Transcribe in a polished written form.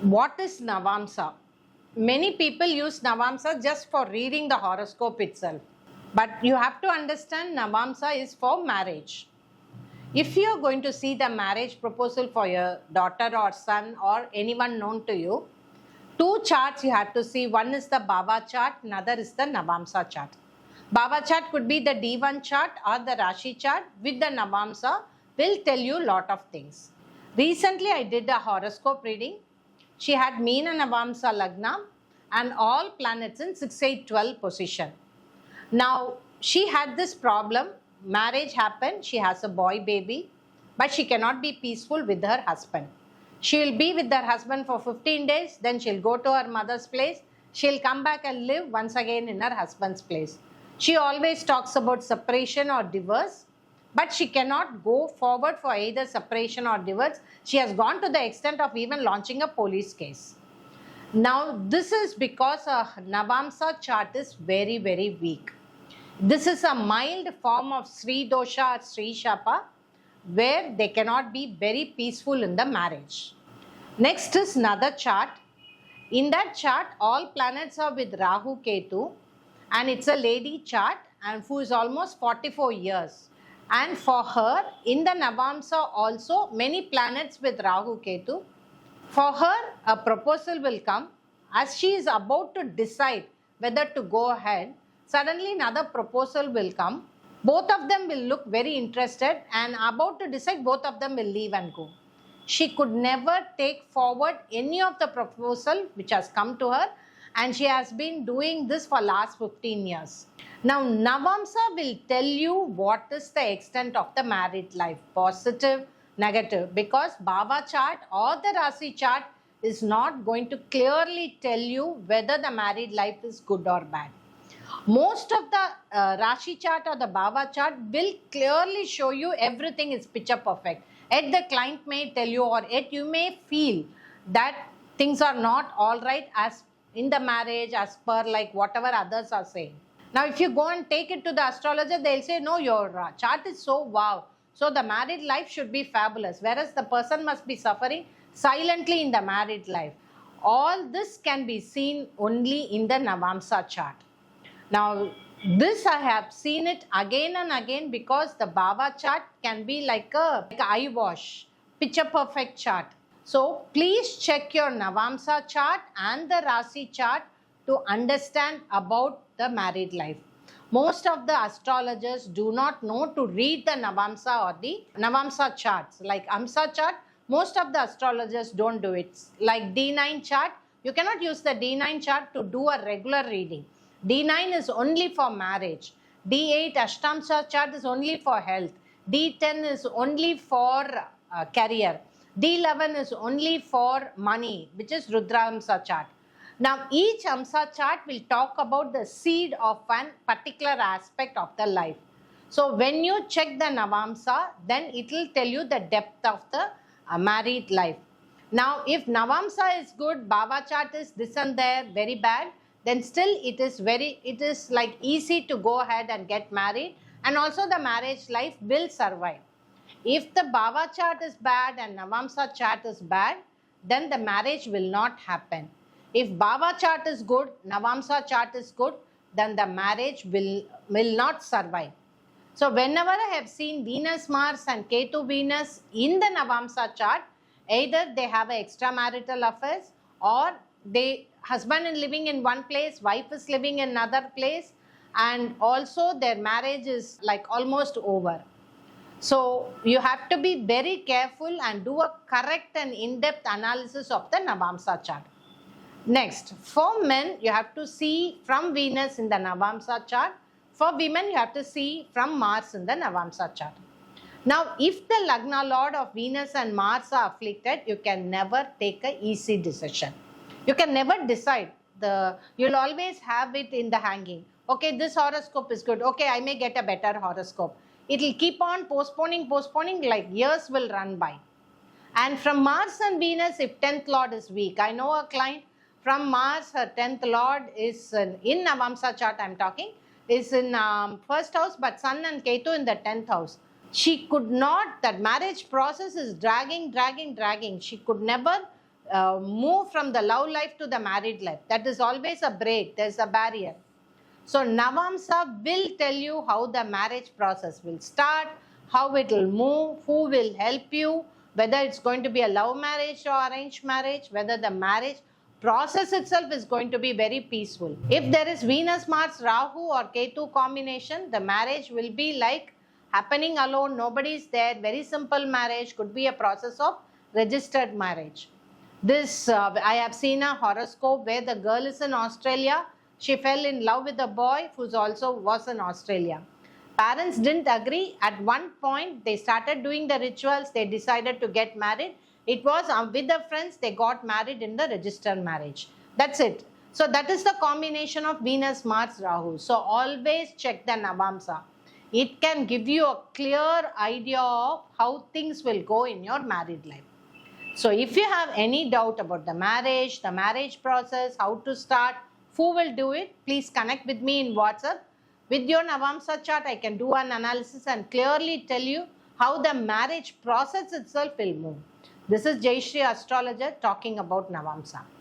What is Navamsa? Many people use Navamsa just for reading the horoscope itself. But you have to understand Navamsa is for marriage. If you are going to see the marriage proposal for your daughter or son or anyone known to you, two charts you have to see. One is the Baba chart, another is the Navamsa chart. Baba chart could be the D1 chart or the Rashi chart with the Navamsa will tell you a lot of things. Recently I did a horoscope reading. She had Meena Navamsa Lagna and all planets in 6, 8, 12 position. Now she had this problem. Marriage happened, she has a boy baby, but she cannot be peaceful with her husband. She will be with her husband for 15 days, then she'll go to her mother's place. She'll come back and live once again in her husband's place. She always talks about separation or divorce, but she cannot go forward for either separation or divorce. She has gone to the extent of even launching a police case. Now, this is because her Navamsa chart is very, very weak. This is a mild form of Sri Dosha or Sri Shapa, where they cannot be very peaceful in the marriage. Next is another chart. In that chart, all planets are with Rahu Ketu, and it's a lady chart and who is almost 44 years. And for her, in the Navamsa also, many planets with Rahu Ketu. For her, a proposal will come. As she is about to decide whether to go ahead, suddenly another proposal will come. Both of them will look very interested and about to decide, both of them will leave and go. She could never take forward any of the proposal which has come to her, and she has been doing this for last 15 years. Now, Navamsa will tell you what is the extent of the married life, positive, negative, because Baba chart or the Rasi chart is not going to clearly tell you whether the married life is good or bad. Most of the Rashi chart or the Baba chart will clearly show you everything is picture perfect. Yet the client may tell you, or yet you may feel that things are not all right as in the marriage as per like whatever others are saying. Now, if you go and take it to the astrologer, they'll say, no, your chart is so wow. So the married life should be fabulous, whereas the person must be suffering silently in the married life. All this can be seen only in the Navamsa chart. Now, this I have seen it again and again because the Baba chart can be like a eye wash, picture perfect chart. So, please check your Navamsa chart and the Rasi chart to understand about the married life. Most of the astrologers do not know to read the Navamsa or the Navamsa charts. Like Amsa chart, most of the astrologers don't do it. Like D9 chart, you cannot use the D9 chart to do a regular reading. D9 is only for marriage. D8 Ashtamsa chart is only for health. D10 is only for career. D11 is only for money, which is Rudra Amsa chart. Now, each Amsa chart will talk about the seed of one particular aspect of the life. So, when you check the Navamsa, then it will tell you the depth of the married life. Now, if Navamsa is good, Baba chart is this and there, very bad, then still it is like easy to go ahead and get married, and also the marriage life will survive. If the Baba chart is bad and Navamsa chart is bad, then the marriage will not happen. If Baba chart is good, Navamsa chart is good, then the marriage will not survive. So whenever I have seen Venus Mars and Ketu Venus in the Navamsa chart, either they have extramarital affairs or they husband is living in one place, wife is living in another place, and also their marriage is like almost over. So you have to be very careful and do a correct and in-depth analysis of the Navamsa chart. Next, for men, you have to see from Venus in the Navamsa chart. For women, you have to see from Mars in the Navamsa chart. Now, if the Lagna Lord of Venus and Mars are afflicted, you can never take an easy decision. You can never decide. You'll always have it in the hanging. Okay, this horoscope is good. Okay, I may get a better horoscope. It will keep on postponing, like years will run by. And from Mars and Venus, if 10th Lord is weak, I know a client from Mars, her 10th Lord is in Navamsa chart I'm talking, is in first house, but Sun and Ketu in the 10th house. She could not, that marriage process is dragging. She could never move from the love life to the married life. That is always a break, there's a barrier. So Navamsa will tell you how the marriage process will start, how it will move, who will help you, whether it's going to be a love marriage or arranged marriage, whether the marriage process itself is going to be very peaceful. If there is Venus, Mars, Rahu or Ketu combination, the marriage will be like happening alone, nobody is there, very simple marriage, could be a process of registered marriage. This, I have seen a horoscope where the girl is in Australia. She fell in love with a boy who also was in Australia. Parents didn't agree. At one point, they started doing the rituals. They decided to get married. It was with the friends, they got married in the registered marriage. That's it. So that is the combination of Venus, Mars, Rahu. So always check the Navamsa. It can give you a clear idea of how things will go in your married life. So if you have any doubt about the marriage process, how to start, who will do it, please connect with me in WhatsApp. With your Navamsa chart, I can do an analysis and clearly tell you how the marriage process itself will move. This is Jayashree Astrologer talking about Navamsa.